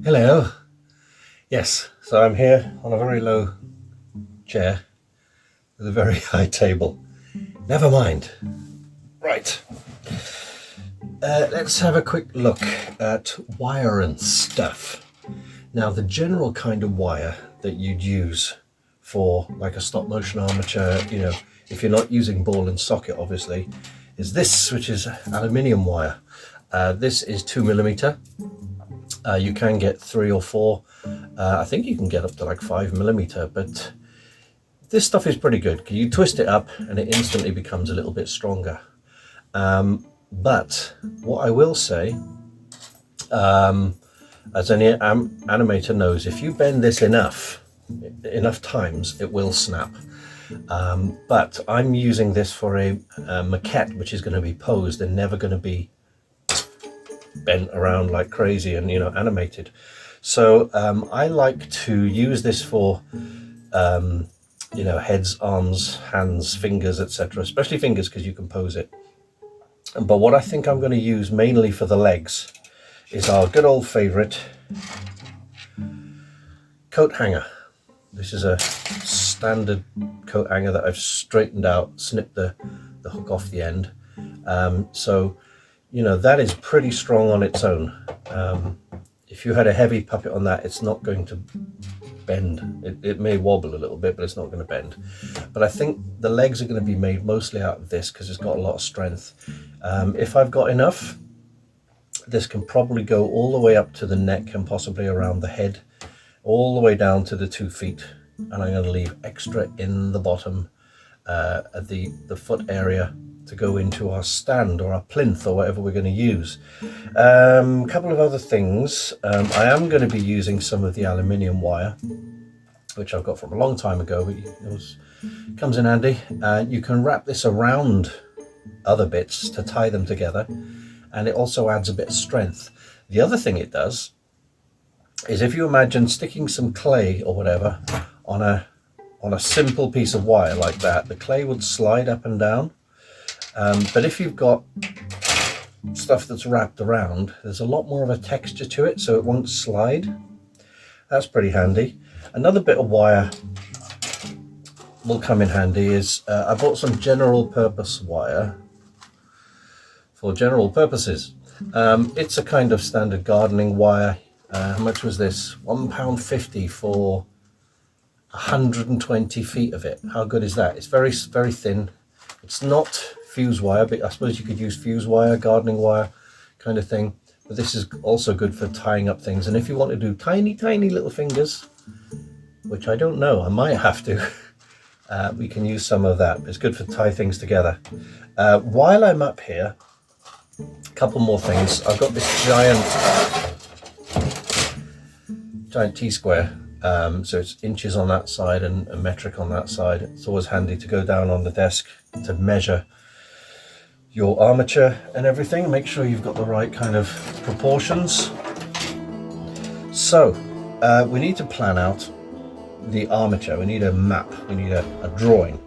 Hello. Yes, so I'm here on a very low chair with a very high table. Never mind. Right. Let's have a quick look at wire and stuff. Now, the general kind of wire that you'd use for like a stop motion armature, you know, if you're not using ball and socket, obviously, is this, which is aluminium wire. This is 2mm. You can get 3 or 4. I think you can get up to like 5mm, but this stuff is pretty good. You twist it up and it instantly becomes a little bit stronger. But what I will say, as any animator knows, if you bend this enough times, it will snap. But I'm using this for a Macquette, which is going to be posed and never going to be bent around like crazy and, you know, animated. So I like to use this for you know, heads, arms, hands, fingers, etc., especially fingers because you can pose it. But what I think I'm going to use mainly for the legs is our good old favorite coat hanger. This is a standard coat hanger that I've straightened out, snipped the hook off the end. So, you know, that is pretty strong on its own. If you had a heavy puppet on that, it's not going to bend. It may wobble a little bit, but it's not going to bend. But I think the legs are going to be made mostly out of this because it's got a lot of strength. If I've got enough, this can probably go all the way up to the neck and possibly around the head, all the way down to the 2 feet. And I'm going to leave extra in the bottom at the foot area to go into our stand or our plinth or whatever we're going to use. A couple of other things. I am going to be using some of the aluminium wire, which I've got from a long time ago. It comes in handy. You can wrap this around other bits to tie them together, and it also adds a bit of strength. The other thing it does is, if you imagine sticking some clay or whatever on a simple piece of wire like that, the clay would slide up and down. But if you've got stuff that's wrapped around, there's a lot more of a texture to it, so it won't slide. That's pretty handy. Another bit of wire will come in handy is I bought some general purpose wire for general purposes. It's a kind of standard gardening wire. How much was this? £1.50 for 120 feet of it. How good is that? It's very, very thin. It's not fuse wire, but I suppose you could use fuse wire, gardening wire kind of thing. But this is also good for tying up things. And if you want to do tiny, tiny little fingers, which I don't know, I might have to, we can use some of that. It's good for tie things together. While I'm up here, a couple more things. I've got this giant T-square. So it's inches on that side and metric on that side. It's always handy to go down on the desk to measure your armature and everything. Make sure you've got the right kind of proportions. So we need to plan out the armature. We need a map, we need a drawing,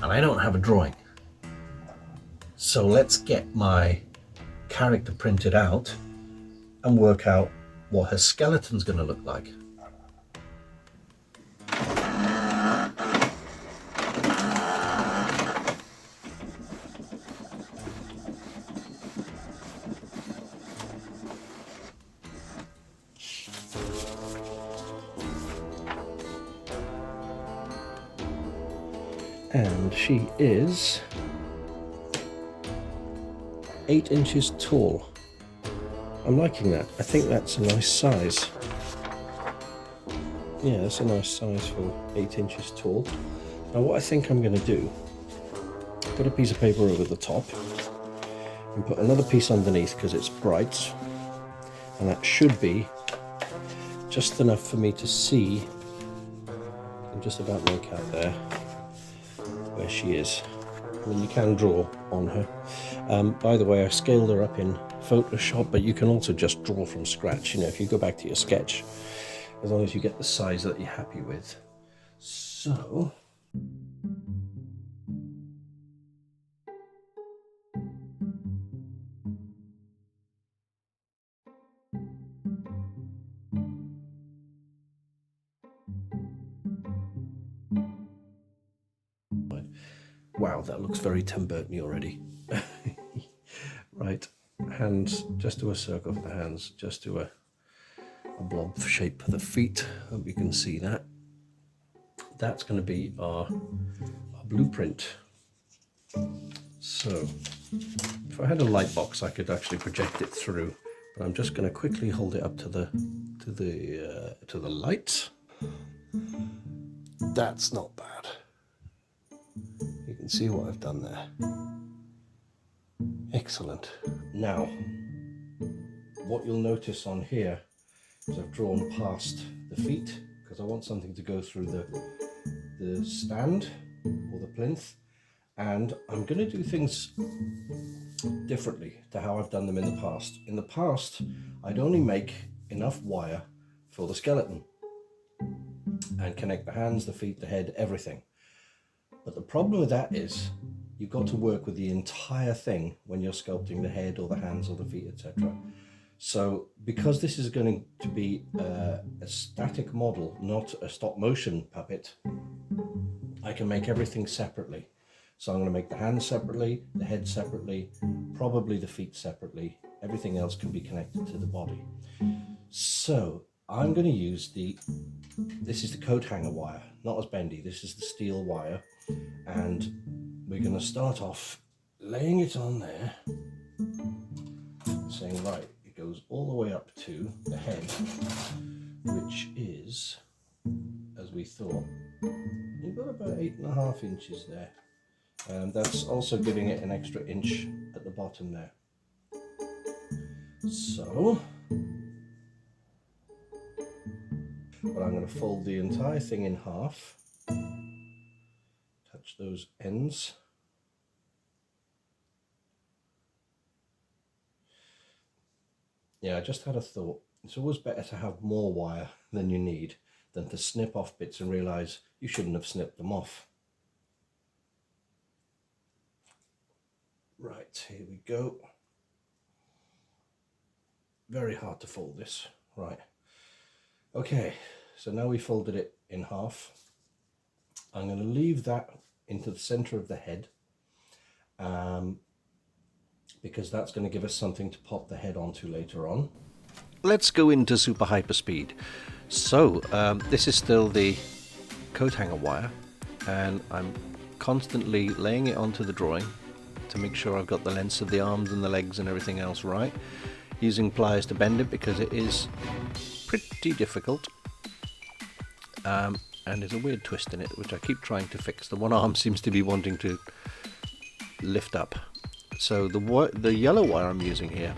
and I don't have a drawing. So let's get my character printed out and work out what her skeleton's going to look like. And she is 8 inches tall. I'm liking that. I think that's a nice size. Yeah, that's a nice size for 8 inches tall. Now what I think I'm going to do, put a piece of paper over the top and put another piece underneath because it's bright, and that should be just enough for me to see and just about make out there where she is. I mean, you can draw on her. By the way, I scaled her up in Photoshop, but you can also just draw from scratch, you know, if you go back to your sketch, as long as you get the size that you're happy with. So Wow, that looks very Tim Burton-y already. Right, hands, just do a circle for the hands, just do a blob shape for the feet. Hope you can see that. That's going to be our blueprint. So if I had a light box, I could actually project it through, but I'm just going to quickly hold it up to the light. That's not bad. You can see what I've done there. Excellent. Now, what you'll notice on here is I've drawn past the feet because I want something to go through the stand or the plinth, and I'm going to do things differently to how I've done them in the past. In the past, I'd only make enough wire for the skeleton and connect the hands, the feet, the head, everything. But the problem with that is you've got to work with the entire thing when you're sculpting the head or the hands or the feet, etc. So because this is going to be a static model, not a stop motion puppet, I can make everything separately. So I'm going to make the hands separately, the head separately, probably the feet separately. Everything else can be connected to the body. So I'm going to use this is the coat hanger wire, not as bendy. This is the steel wire, and we're going to start off laying it on there, saying, right, it goes all the way up to the head, which is, as we thought, you've got about 8.5 inches there. That's also giving it an extra inch at the bottom there. So, but I'm going to fold the entire thing in half, touch those ends. Yeah, I just had a thought. It's always better to have more wire than you need than to snip off bits and realise you shouldn't have snipped them off. Right, here we go. Very hard to fold this. Right. Okay, so now we folded it in half. I'm going to leave that into the center of the head because that's going to give us something to pop the head onto later on. Let's go into super hyperspeed. So this is still the coat hanger wire, and I'm constantly laying it onto the drawing to make sure I've got the lengths of the arms and the legs and everything else right, using pliers to bend it because it is pretty difficult, and there's a weird twist in it which I keep trying to fix. The one arm seems to be wanting to lift up. So the yellow wire I'm using here,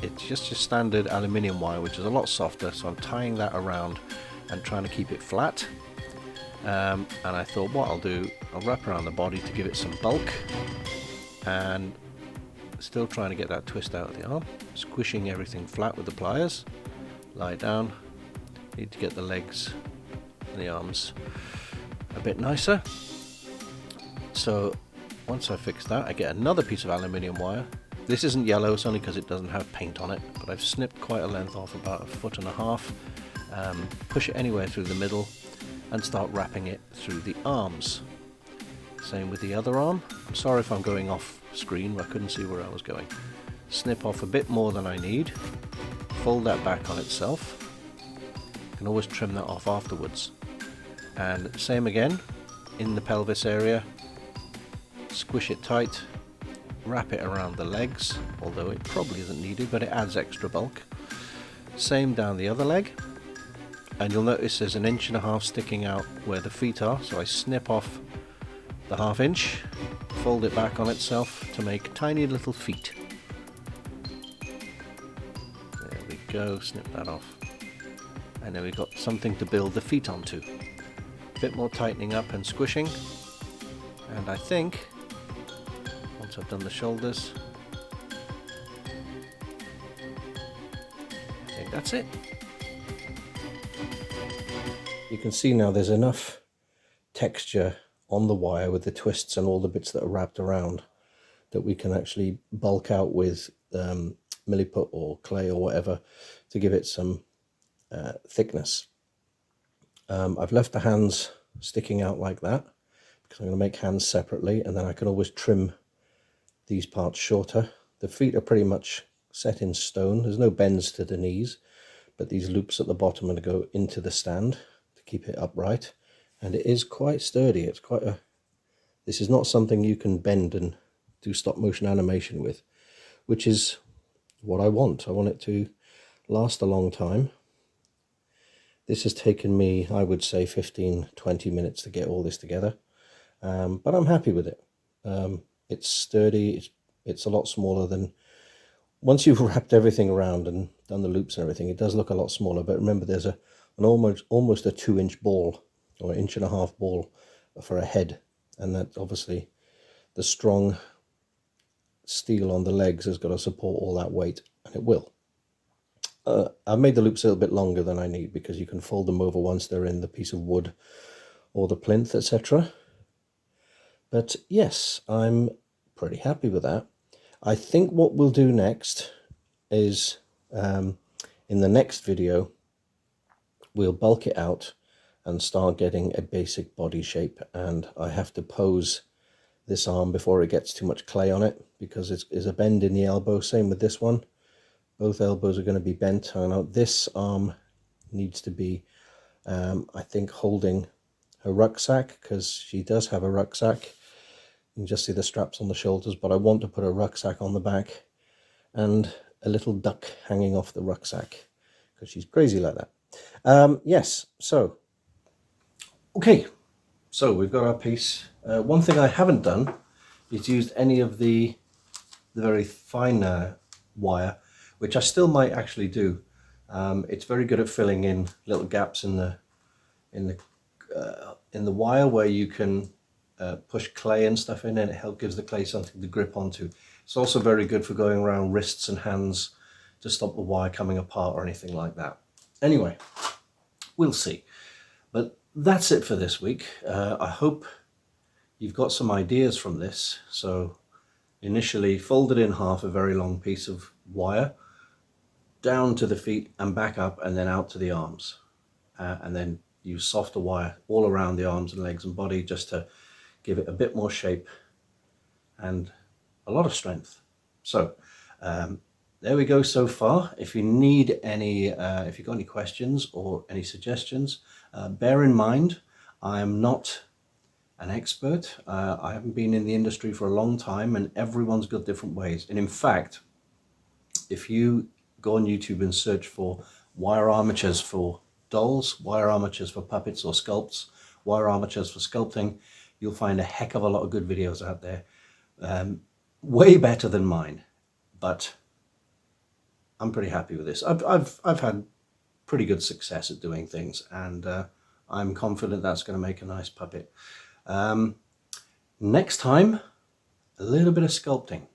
it's just your standard aluminium wire, which is a lot softer, so I'm tying that around and trying to keep it flat. And I thought what I'll do, I'll wrap around the body to give it some bulk, and still trying to get that twist out of the arm, squishing everything flat with the pliers. Lie down, need to get the legs and the arms a bit nicer. So once I fix that, I get another piece of aluminium wire. This isn't yellow, it's only because it doesn't have paint on it, but I've snipped quite a length off, about 1.5 feet, push it anywhere through the middle and start wrapping it through the arms. Same with the other arm. I'm sorry if I'm going off screen, I couldn't see where I was going. Snip off a bit more than I need, fold that back on itself. You can always trim that off afterwards. And same again, in the pelvis area, squish it tight, wrap it around the legs, although it probably isn't needed, but it adds extra bulk. Same down the other leg, and you'll notice there's 1.5 inches sticking out where the feet are, so I snip off the 1/2 inch, fold it back on itself to make tiny little feet. There we go, snip that off. And then we've got something to build the feet onto. A bit more tightening up and squishing, and I think once I've done the shoulders, I think that's it. You can see now there's enough texture on the wire with the twists and all the bits that are wrapped around that we can actually bulk out with milliput or clay or whatever to give it some thickness. I've left the hands sticking out like that because I'm going to make hands separately, and then I can always trim these parts shorter. The feet are pretty much set in stone. There's no bends to the knees, but these loops at the bottom are going to go into the stand to keep it upright, and it is quite sturdy. It's quite a... This is not something you can bend and do stop motion animation with, which is what I want. I want it to last a long time. This has taken me, I would say, 15-20 minutes to get all this together, but I'm happy with it. It's sturdy. It's a lot smaller than... Once you've wrapped everything around and done the loops and everything, it does look a lot smaller. But remember, there's an almost a 2-inch ball, or 1.5-inch ball for a head, and that obviously the strong steel on the legs has got to support all that weight, and it will. I've made the loops a little bit longer than I need, because you can fold them over once they're in the piece of wood or the plinth, etc. But yes, I'm pretty happy with that. I think what we'll do next is, in the next video, we'll bulk it out and start getting a basic body shape. And I have to pose this arm before it gets too much clay on it, because there's a bend in the elbow. Same with this one. Both elbows are going to be bent. I know this arm needs to be, I think, holding her rucksack, because she does have a rucksack. You can just see the straps on the shoulders, but I want to put a rucksack on the back and a little duck hanging off the rucksack, because she's crazy like that. Yes, so, okay, so we've got our piece. One thing I haven't done is used any of the very fine wire, which I still might actually do. It's very good at filling in little gaps in the wire where you can push clay and stuff in, and it gives the clay something to grip onto. It's also very good for going around wrists and hands to stop the wire coming apart or anything like that. Anyway, we'll see. But that's it for this week. I hope you've got some ideas from this. So initially folded in half a very long piece of wire, down to the feet and back up, and then out to the arms, and then use softer wire all around the arms and legs and body, just to give it a bit more shape and a lot of strength. So there we go so far. If you need any, if you've got any questions or any suggestions, bear in mind, I am not an expert. I haven't been in the industry for a long time, and everyone's got different ways. And in fact, if you go on YouTube and search for wire armatures for dolls, wire armatures for puppets or sculpts, wire armatures for sculpting, you'll find a heck of a lot of good videos out there. Way better than mine, but I'm pretty happy with this. I've had pretty good success at doing things, and I'm confident that's going to make a nice puppet. Next time, a little bit of sculpting.